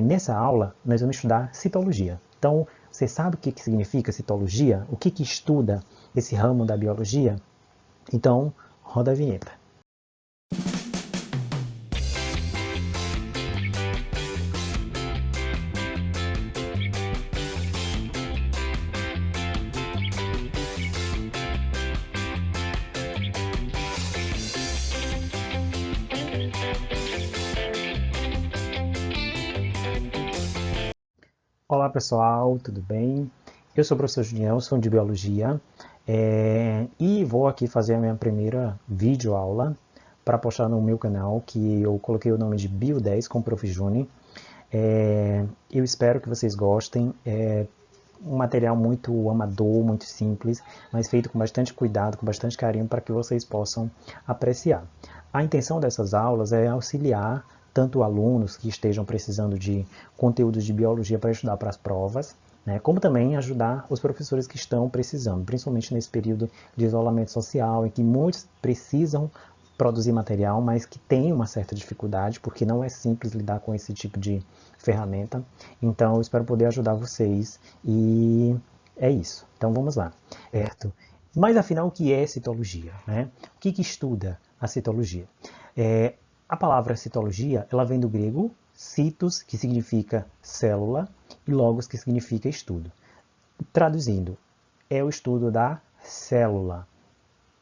Nessa aula, nós vamos estudar citologia. Então, você sabe o que significa citologia? O que estuda esse ramo da biologia? Então, roda a vinheta. Olá pessoal, tudo bem? Eu sou o professor Juniel, sou de Biologia e vou aqui fazer a minha primeira videoaula para postar no meu canal, que eu coloquei o nome de Bio10 com o Prof. Juni. Eu espero que vocês gostem. É um material muito amador, muito simples, mas feito com bastante cuidado, com bastante carinho para que vocês possam apreciar. A intenção dessas aulas é auxiliar tanto alunos que estejam precisando de conteúdos de biologia para estudar para as provas, né, como também ajudar os professores que estão precisando, principalmente nesse período de isolamento social, em que muitos precisam produzir material, mas que tem uma certa dificuldade, porque não é simples lidar com esse tipo de ferramenta. Então, eu espero poder ajudar vocês e é isso. Então, vamos lá. Certo? Mas, afinal, o que é citologia? Né? O que estuda a citologia? A palavra citologia, ela vem do grego citos, que significa célula, e logos, que significa estudo. Traduzindo, é o estudo da célula,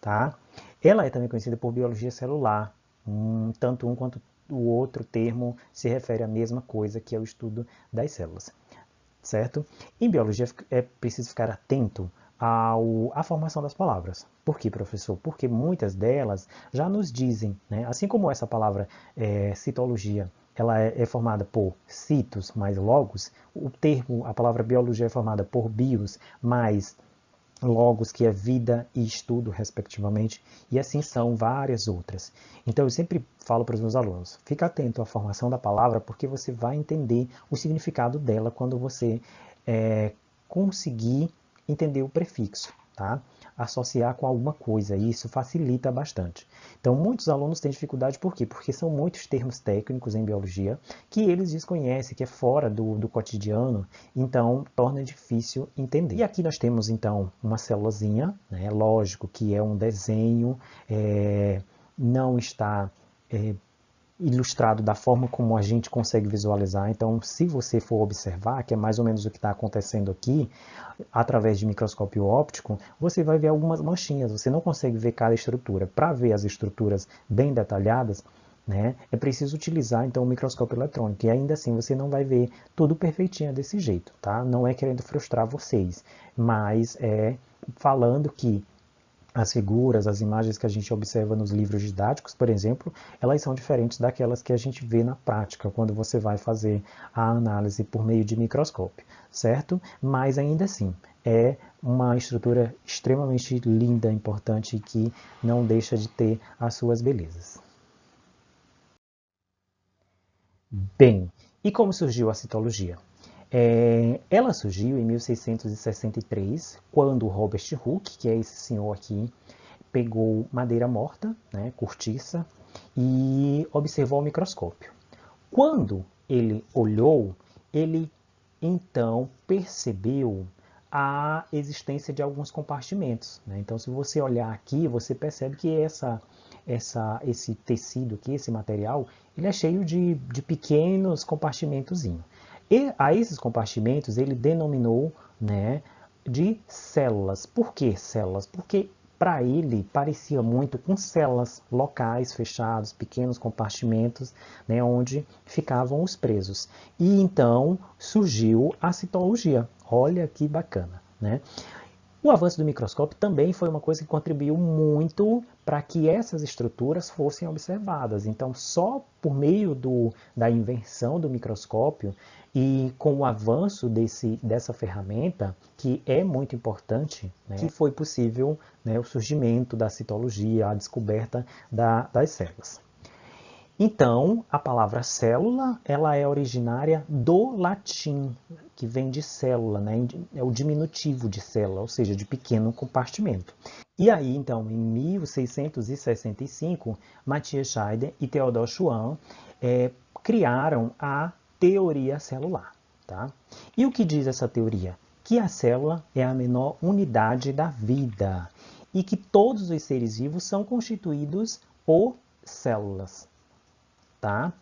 tá? Ela é também conhecida por biologia celular. Tanto um quanto o outro termo se refere à mesma coisa, que é o estudo das células, certo? Em biologia é preciso ficar atento à formação das palavras. Por quê, professor? Porque muitas delas já nos dizem, né? Assim como essa palavra citologia, ela é formada por citos mais logos, a palavra biologia é formada por bios mais logos, que é vida e estudo, respectivamente, e assim são várias outras. Então, eu sempre falo para os meus alunos, fica atento à formação da palavra, porque você vai entender o significado dela quando você conseguir entender o prefixo, tá? Associar com alguma coisa, e isso facilita bastante. Então, muitos alunos têm dificuldade, por quê? Porque são muitos termos técnicos em biologia que eles desconhecem, que é fora do cotidiano, então torna difícil entender. E aqui nós temos, então, uma célulazinha, né? Lógico que é um desenho, não está ilustrado da forma como a gente consegue visualizar. Então, se você for observar, que é mais ou menos o que está acontecendo aqui, através de microscópio óptico, você vai ver algumas manchinhas, você não consegue ver cada estrutura. Para ver as estruturas bem detalhadas, né, é preciso utilizar então o microscópio eletrônico, e ainda assim você não vai ver tudo perfeitinho desse jeito, tá? Não é querendo frustrar vocês, mas é falando que as figuras, as imagens que a gente observa nos livros didáticos, por exemplo, elas são diferentes daquelas que a gente vê na prática, quando você vai fazer a análise por meio de microscópio, certo? Mas ainda assim, é uma estrutura extremamente linda, importante e que não deixa de ter as suas belezas. Bem, e como surgiu a citologia? Ela surgiu em 1663, quando Robert Hooke, que é esse senhor aqui, pegou madeira morta, né, cortiça, e observou ao microscópio. Quando ele olhou, ele então percebeu a existência de alguns compartimentos, né? Então, se você olhar aqui, você percebe que esse tecido aqui, esse material, ele é cheio de pequenos compartimentozinhos. E a esses compartimentos ele denominou, né, de células. Por que células? Porque para ele parecia muito com células locais fechados, pequenos compartimentos, né, onde ficavam os presos. E então surgiu a citologia. Olha que bacana, né? O avanço do microscópio também foi uma coisa que contribuiu muito para que essas estruturas fossem observadas. Então, só por meio da invenção do microscópio e com o avanço dessa ferramenta, que é muito importante, né, que foi possível, né, o surgimento da citologia, a descoberta das células. Então, a palavra célula, ela é originária do latim, que vem de célula, né? É o diminutivo de célula, ou seja, de pequeno compartimento. E aí, então, em 1665, Matthias Scheider e Theodor Schwann criaram a teoria celular, tá? E o que diz essa teoria? Que a célula é a menor unidade da vida e que todos os seres vivos são constituídos por células, tá?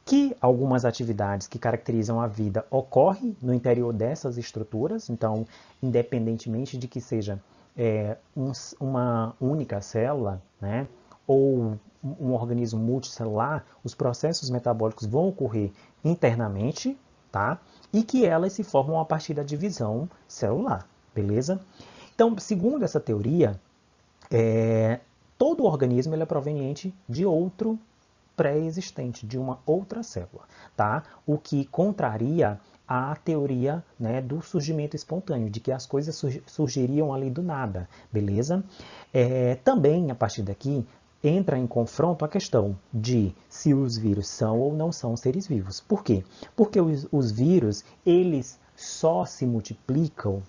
Que algumas atividades que caracterizam a vida ocorrem no interior dessas estruturas, então, independentemente de que seja uma única célula, né, ou um organismo multicelular, os processos metabólicos vão ocorrer internamente, tá? E que elas se formam a partir da divisão celular, beleza? Então, segundo essa teoria, todo organismo ele é proveniente de outro pré-existente, de uma outra célula, tá? O que contraria a teoria, né, do surgimento espontâneo, de que as coisas surgiriam ali do nada, beleza? Também, a partir daqui, entra em confronto a questão de se os vírus são ou não são seres vivos. Por quê? Porque os vírus, eles só se multiplicam,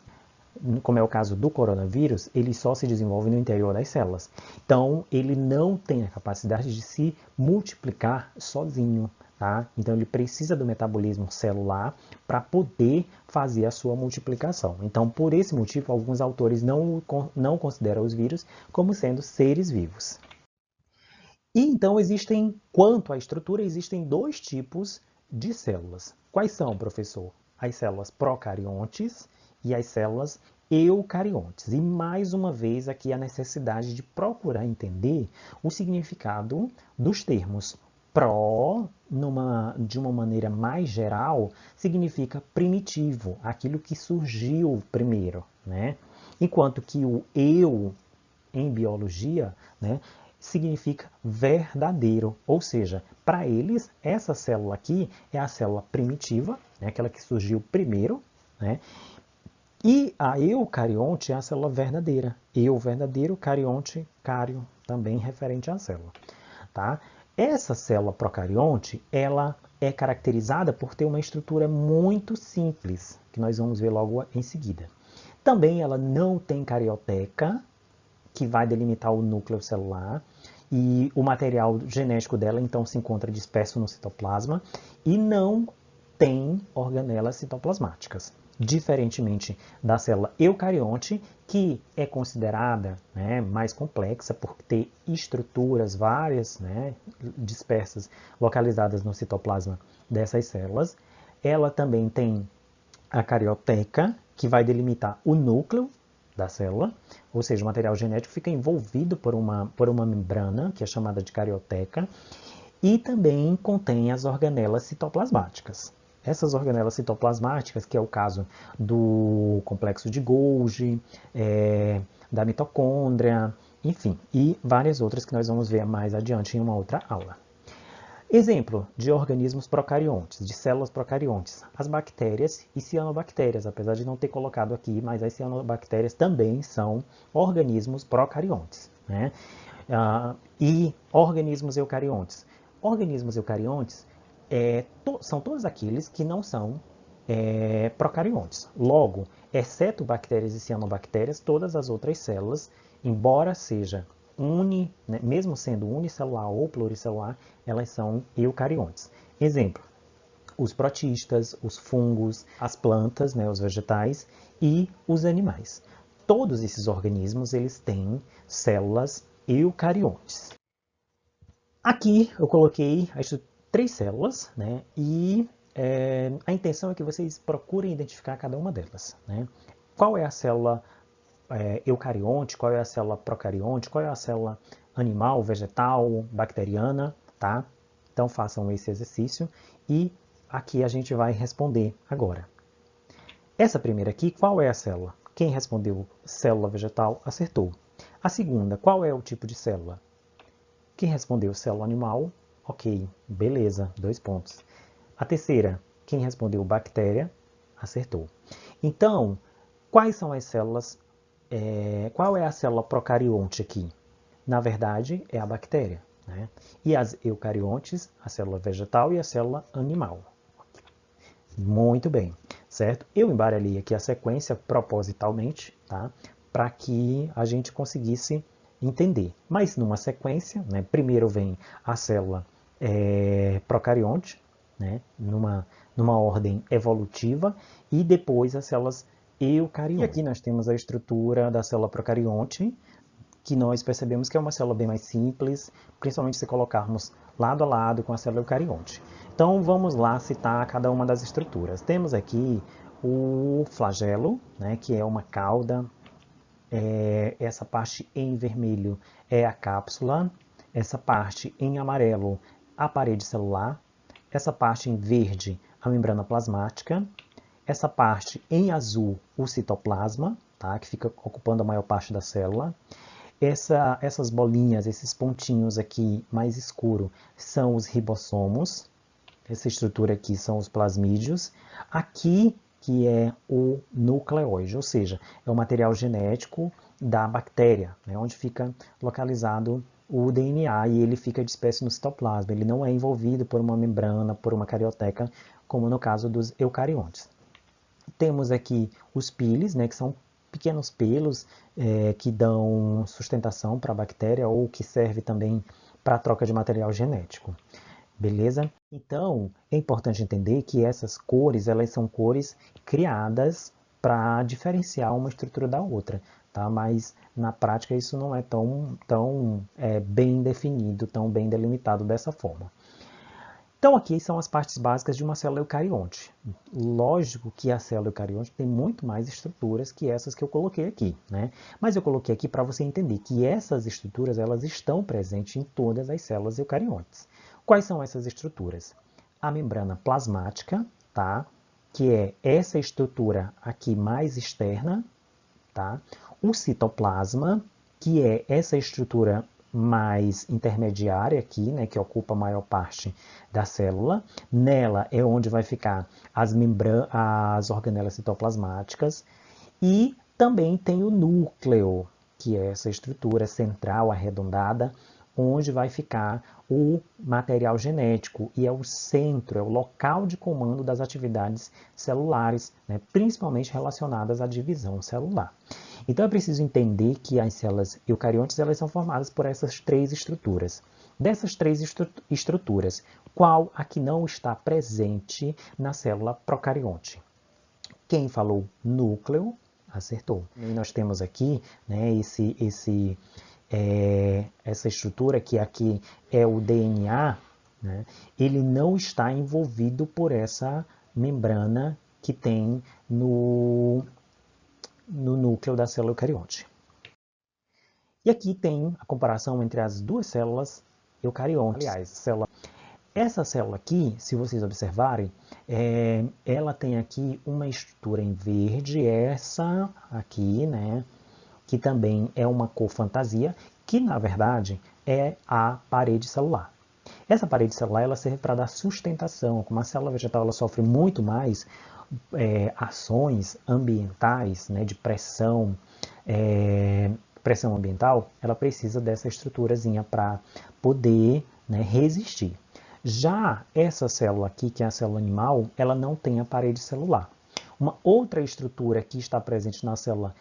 como é o caso do coronavírus, ele só se desenvolve no interior das células. Então, ele não tem a capacidade de se multiplicar sozinho, tá? Então, ele precisa do metabolismo celular para poder fazer a sua multiplicação. Então, por esse motivo, alguns autores não consideram os vírus como sendo seres vivos. E então, quanto à estrutura, existem dois tipos de células. Quais são, professor? As células procariontes e as células eucariontes. E mais uma vez aqui a necessidade de procurar entender o significado dos termos. Pró, de uma maneira mais geral, significa primitivo, aquilo que surgiu primeiro, né? Enquanto que o eu, em biologia, né, significa verdadeiro, ou seja, para eles, essa célula aqui é a célula primitiva, né, aquela que surgiu primeiro, né, e a eucarionte é a célula verdadeira. Eu verdadeiro, carionte, cário, também referente à célula. Tá? Essa célula procarionte, ela é caracterizada por ter uma estrutura muito simples, que nós vamos ver logo em seguida. Também ela não tem carioteca, que vai delimitar o núcleo celular, e o material genético dela então se encontra disperso no citoplasma e não tem organelas citoplasmáticas, diferentemente da célula eucarionte, que é considerada, né, mais complexa por ter estruturas várias, né, dispersas, localizadas no citoplasma dessas células. Ela também tem a carioteca, que vai delimitar o núcleo da célula, ou seja, o material genético fica envolvido por uma membrana, que é chamada de carioteca, e também contém as organelas citoplasmáticas. Essas organelas citoplasmáticas, que é o caso do complexo de Golgi, da mitocôndria, enfim, e várias outras que nós vamos ver mais adiante em uma outra aula. Exemplo de organismos procariontes, de células procariontes, as bactérias e cianobactérias, apesar de não ter colocado aqui, mas as cianobactérias também são organismos procariontes, né? E organismos eucariontes. Organismos eucariontes são todos aqueles que não são procariontes. Logo, exceto bactérias e cianobactérias, todas as outras células, embora seja né, mesmo sendo unicelular ou pluricelular, elas são eucariontes. Exemplo, os protistas, os fungos, as plantas, né, os vegetais e os animais. Todos esses organismos eles têm células eucariontes. Aqui eu coloquei as 3 células, né, e a intenção é que vocês procurem identificar cada uma delas, né? Qual é a célula eucarionte, qual é a célula procarionte, qual é a célula animal, vegetal, bacteriana, tá? Então façam esse exercício e aqui a gente vai responder agora. Essa primeira aqui, qual é a célula? Quem respondeu célula vegetal acertou. A segunda, qual é o tipo de célula? Quem respondeu célula animal, ok, beleza, 2 pontos. A terceira, quem respondeu bactéria, acertou. Então, quais são as células? Qual é a célula procarionte aqui? Na verdade, é a bactéria, né? E as eucariontes, a célula vegetal e a célula animal. Muito bem, certo? Eu embaralhei aqui a sequência propositalmente, tá? Para que a gente conseguisse entender. Mas numa sequência, né? Primeiro vem a célula procarionte, né, numa ordem evolutiva, e depois as células eucariontes. E aqui nós temos a estrutura da célula procarionte, que nós percebemos que é uma célula bem mais simples, principalmente se colocarmos lado a lado com a célula eucarionte. Então vamos lá citar cada uma das estruturas. Temos aqui o flagelo, né, que é uma cauda. Essa parte em vermelho é a cápsula, essa parte em amarelo a parede celular, essa parte em verde a membrana plasmática, essa parte em azul o citoplasma, tá, que fica ocupando a maior parte da célula. Essas bolinhas, esses pontinhos aqui mais escuro são os ribossomos. Essa estrutura aqui são os plasmídios. Aqui que é o nucleóide, ou seja, é o material genético da bactéria, né, onde fica localizado o DNA e ele fica disperso no citoplasma. Ele não é envolvido por uma membrana, por uma carioteca, como no caso dos eucariontes. Temos aqui os piles, né, que são pequenos pelos que dão sustentação para a bactéria ou que serve também para a troca de material genético. Beleza? Então, é importante entender que essas cores, elas são cores criadas para diferenciar uma estrutura da outra, tá? Mas na prática isso não é tão bem definido, tão bem delimitado dessa forma. Então aqui são as partes básicas de uma célula eucarionte. Lógico que a célula eucarionte tem muito mais estruturas que essas que eu coloquei aqui, né? Mas eu coloquei aqui para você entender que essas estruturas elas estão presentes em todas as células eucariontes. Quais são essas estruturas? A membrana plasmática, tá? Que é essa estrutura aqui mais externa, tá? O citoplasma, que é essa estrutura mais intermediária aqui, né, que ocupa a maior parte da célula. Nela é onde vai ficar as organelas citoplasmáticas. E também tem o núcleo, que é essa estrutura central arredondada, onde vai ficar o material genético e é o centro, é o local de comando das atividades celulares, né, principalmente relacionadas à divisão celular. Então é preciso entender que as células eucariontes elas são formadas por essas três estruturas. Dessas três estruturas, qual a que não está presente na célula procarionte? Quem falou núcleo, acertou. E nós temos aqui, né, essa estrutura que aqui é o DNA, né, ele não está envolvido por essa membrana que tem no núcleo da célula eucarionte. E aqui tem a comparação entre as duas células eucariontes. Aliás, essa célula aqui, se vocês observarem, ela tem aqui uma estrutura em verde, essa aqui, né, que também é uma cor fantasia, que na verdade é a parede celular. Essa parede celular ela serve para dar sustentação. Como a célula vegetal ela sofre muito mais ações ambientais, né, de pressão ambiental, ela precisa dessa estruturazinha para poder, né, resistir. Já essa célula aqui, que é a célula animal, ela não tem a parede celular. Uma outra estrutura que está presente na célula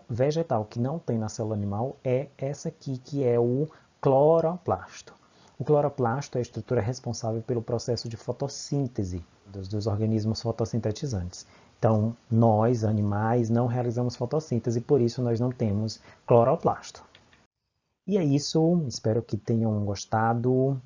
vegetal, que não tem na célula animal, é essa aqui, que é o cloroplasto. O cloroplasto é a estrutura responsável pelo processo de fotossíntese dos organismos fotossintetizantes. Então, nós, animais, não realizamos fotossíntese, por isso nós não temos cloroplasto. E é isso, espero que tenham gostado.